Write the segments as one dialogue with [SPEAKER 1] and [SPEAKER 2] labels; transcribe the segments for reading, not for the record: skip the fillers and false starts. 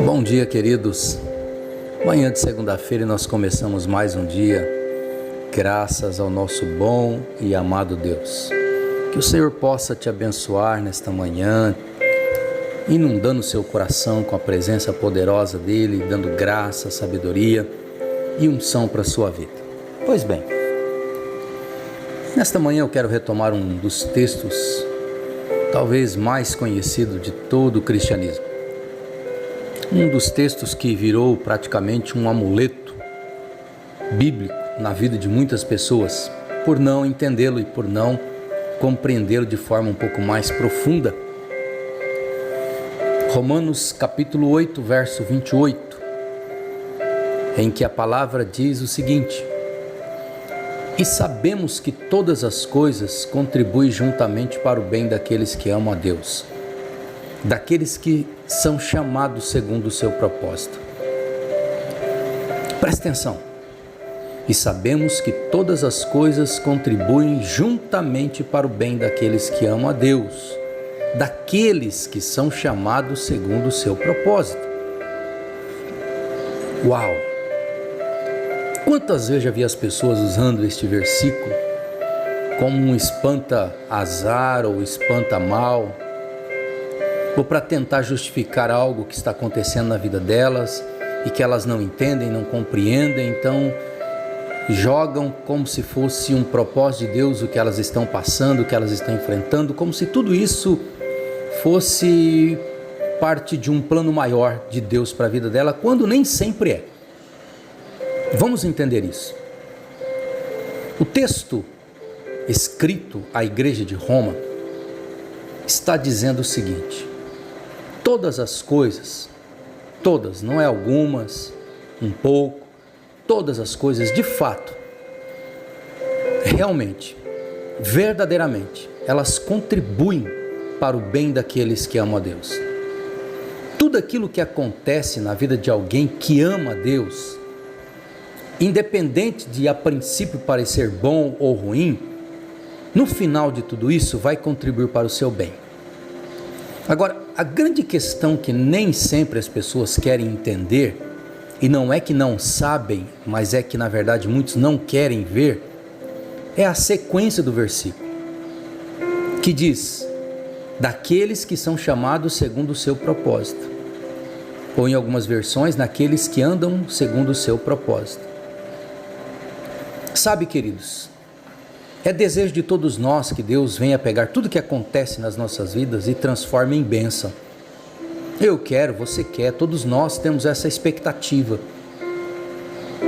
[SPEAKER 1] Bom dia, queridos. Manhã de segunda-feira nós começamos mais um dia, graças ao nosso bom e amado Deus. Que o Senhor possa te abençoar nesta manhã, inundando o seu coração com a presença poderosa dEle, dando graça, sabedoria e unção para a sua vida. Pois bem, nesta manhã eu quero retomar um dos textos talvez mais conhecido de todo o cristianismo. Um dos textos que virou praticamente um amuleto bíblico na vida de muitas pessoas, por não entendê-lo e por não compreendê-lo de forma um pouco mais profunda. Romanos capítulo 8, verso 28, em que a palavra diz o seguinte: e sabemos que todas as coisas contribuem juntamente para o bem daqueles que amam a Deus, daqueles que são chamados segundo o seu propósito. Presta atenção. E sabemos que todas as coisas contribuem juntamente para o bem daqueles que amam a Deus, daqueles que são chamados segundo o seu propósito. Uau! Quantas vezes já vi as pessoas usando este versículo como um espanta-azar ou espanta-mal, ou para tentar justificar algo que está acontecendo na vida delas e que elas não entendem, não compreendem, então jogam como se fosse um propósito de Deus o que elas estão passando, o que elas estão enfrentando, como se tudo isso fosse parte de um plano maior de Deus para a vida dela, quando nem sempre é. Vamos entender isso. O texto escrito à igreja de Roma está dizendo o seguinte: todas as coisas, todas, não é algumas, um pouco, todas as coisas de fato, realmente, verdadeiramente, elas contribuem para o bem daqueles que amam a Deus. Tudo aquilo que acontece na vida de alguém que ama a Deus, independente de a princípio parecer bom ou ruim, no final de tudo isso vai contribuir para o seu bem. Agora, a grande questão que nem sempre as pessoas querem entender, e não é que não sabem, mas é que na verdade muitos não querem ver, é a sequência do versículo, que diz: daqueles que são chamados segundo o seu propósito, ou em algumas versões, naqueles que andam segundo o seu propósito. Sabe, queridos, é desejo de todos nós que Deus venha pegar tudo que acontece nas nossas vidas e transforme em bênção. Eu quero, você quer, todos nós temos essa expectativa.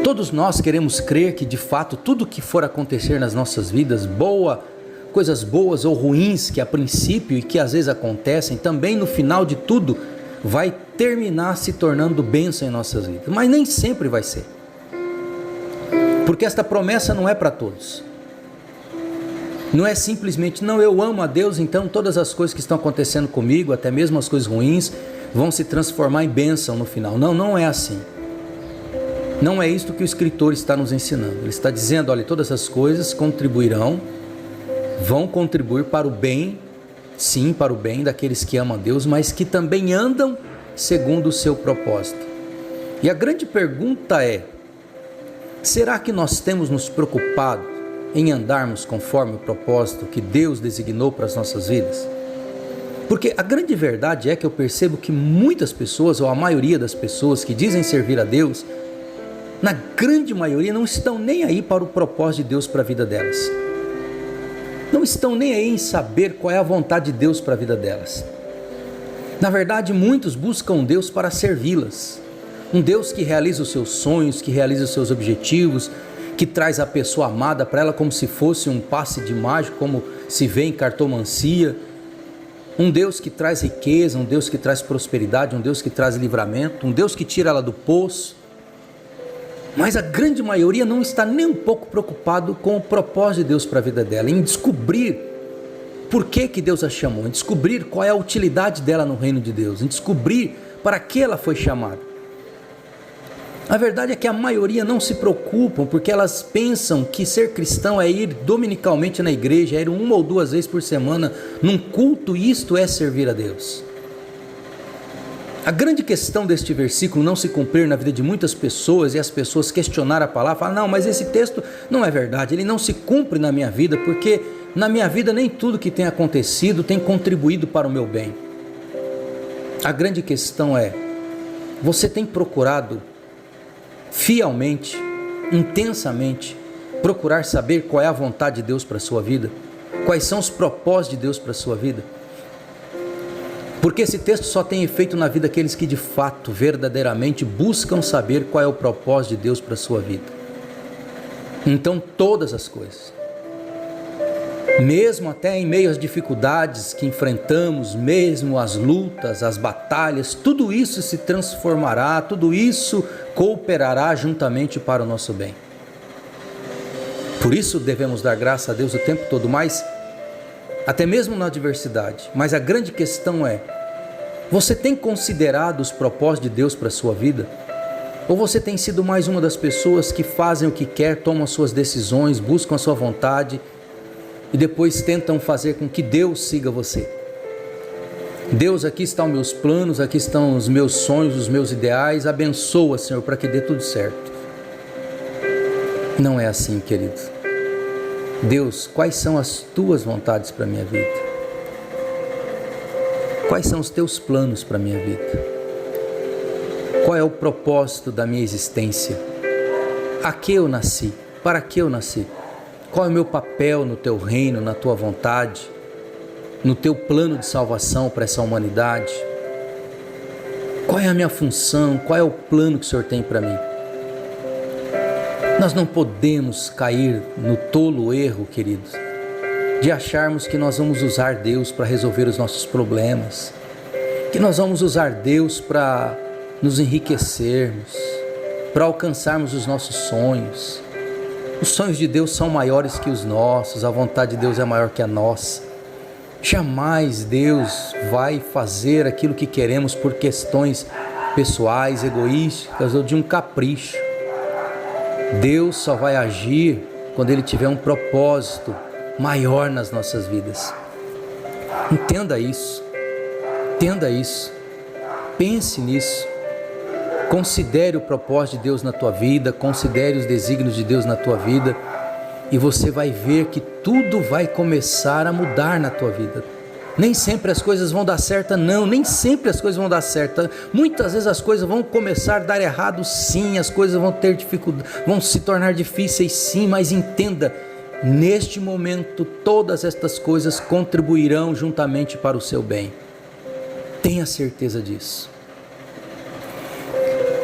[SPEAKER 1] Todos nós queremos crer que de fato tudo que for acontecer nas nossas vidas, coisas boas ou ruins que a princípio e que às vezes acontecem, também no final de tudo vai terminar se tornando bênção em nossas vidas. Mas nem sempre vai ser. Porque esta promessa não é para todos. Não é simplesmente, não, eu amo a Deus, então todas as coisas que estão acontecendo comigo, até mesmo as coisas ruins, vão se transformar em bênção no final. Não, não é assim. Não é isso que o escritor está nos ensinando. Ele está dizendo, olha, todas as coisas vão contribuir para o bem, sim, para o bem daqueles que amam a Deus, mas que também andam segundo o seu propósito. E a grande pergunta é: será que nós temos nos preocupado em andarmos conforme o propósito que Deus designou para as nossas vidas? Porque a grande verdade é que eu percebo que muitas pessoas, ou a maioria das pessoas que dizem servir a Deus, na grande maioria não estão nem aí para o propósito de Deus para a vida delas. Não estão nem aí em saber qual é a vontade de Deus para a vida delas. Na verdade, muitos buscam Deus para servi-las. Um Deus que realiza os seus sonhos, que realiza os seus objetivos, que traz a pessoa amada para ela como se fosse um passe de mágica, como se vê em cartomancia. Um Deus que traz riqueza, um Deus que traz prosperidade, um Deus que traz livramento, um Deus que tira ela do poço. Mas a grande maioria não está nem um pouco preocupado com o propósito de Deus para a vida dela, em descobrir por que Deus a chamou, em descobrir qual é a utilidade dela no reino de Deus, em descobrir para que ela foi chamada. A verdade é que a maioria não se preocupam, porque elas pensam que ser cristão é ir dominicalmente na igreja, é ir 1 ou 2 vezes por semana num culto, e isto é servir a Deus. A grande questão deste versículo não se cumprir na vida de muitas pessoas e as pessoas questionar a palavra, falar, não, mas esse texto não é verdade, ele não se cumpre na minha vida, porque na minha vida nem tudo que tem acontecido tem contribuído para o meu bem. A grande questão é, você tem procurado fielmente, intensamente, procurar saber qual é a vontade de Deus para a sua vida? Quais são os propósitos de Deus para a sua vida? Porque esse texto só tem efeito na vida daqueles que de fato, verdadeiramente buscam saber qual é o propósito de Deus para a sua vida. Então todas as coisas, mesmo até em meio às dificuldades que enfrentamos, mesmo as lutas, as batalhas, tudo isso se transformará, tudo isso cooperará juntamente para o nosso bem. Por isso devemos dar graça a Deus o tempo todo, mas até mesmo na adversidade. Mas a grande questão é, você tem considerado os propósitos de Deus para a sua vida? Ou você tem sido mais uma das pessoas que fazem o que quer, tomam as suas decisões, buscam a sua vontade e depois tentam fazer com que Deus siga você? Deus, aqui estão os meus planos, aqui estão os meus sonhos, os meus ideais, abençoa, Senhor, para que dê tudo certo. Não é assim, querido. Deus, quais são as tuas vontades para a minha vida? Quais são os teus planos para a minha vida? Qual é o propósito da minha existência? A que eu nasci? Para que eu nasci? Qual é o meu papel no teu reino, na tua vontade, no teu plano de salvação para essa humanidade? Qual é a minha função? Qual é o plano que o Senhor tem para mim? Nós não podemos cair no tolo erro, queridos, de acharmos que nós vamos usar Deus para resolver os nossos problemas, que nós vamos usar Deus para nos enriquecermos, para alcançarmos os nossos sonhos. Os sonhos de Deus são maiores que os nossos, a vontade de Deus é maior que a nossa. Jamais Deus vai fazer aquilo que queremos por questões pessoais, egoísticas ou de um capricho. Deus só vai agir quando Ele tiver um propósito maior nas nossas vidas. Entenda isso, pense nisso, considere o propósito de Deus na tua vida, considere os desígnios de Deus na tua vida e você vai ver que tudo vai começar a mudar na tua vida. Nem sempre as coisas vão dar certo, não, nem sempre as coisas vão dar certo. Muitas vezes as coisas vão começar a dar errado, sim, as coisas vão ter dificuldade, vão se tornar difíceis, sim, mas entenda, neste momento todas estas coisas contribuirão juntamente para o seu bem. Tenha certeza disso.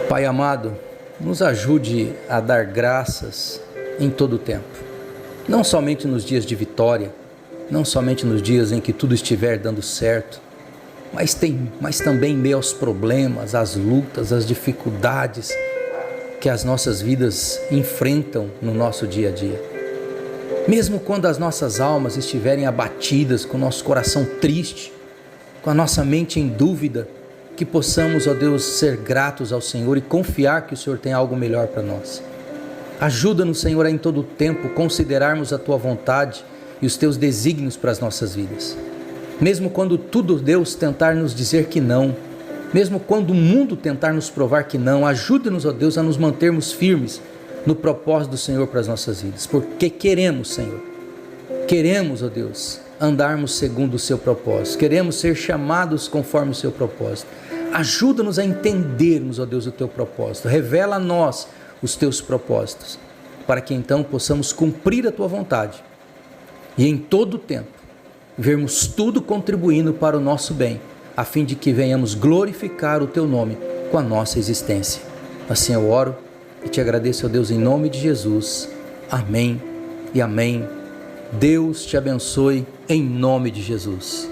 [SPEAKER 1] Pai amado, nos ajude a dar graças em todo o tempo, não somente nos dias de vitória, não somente nos dias em que tudo estiver dando certo, mas também em meio aos problemas, às lutas, às dificuldades que as nossas vidas enfrentam no nosso dia a dia. Mesmo quando as nossas almas estiverem abatidas, com o nosso coração triste, com a nossa mente em dúvida, que possamos, ó Deus, ser gratos ao Senhor e confiar que o Senhor tem algo melhor para nós. Ajuda-nos, Senhor, a em todo o tempo considerarmos a Tua vontade e os Teus desígnios para as nossas vidas. Mesmo quando tudo, Deus, tentar nos dizer que não, mesmo quando o mundo tentar nos provar que não, ajuda-nos, ó Deus, a nos mantermos firmes no propósito do Senhor para as nossas vidas, porque queremos, Senhor, ó Deus, andarmos segundo o Seu propósito, queremos ser chamados conforme o Seu propósito. Ajuda-nos a entendermos, ó Deus, o Teu propósito, revela a nós os Teus propósitos, para que então possamos cumprir a Tua vontade e em todo o tempo vermos tudo contribuindo para o nosso bem, a fim de que venhamos glorificar o Teu nome com a nossa existência. Assim eu oro e te agradeço, ó Deus, em nome de Jesus. Amém e amém. Deus te abençoe em nome de Jesus.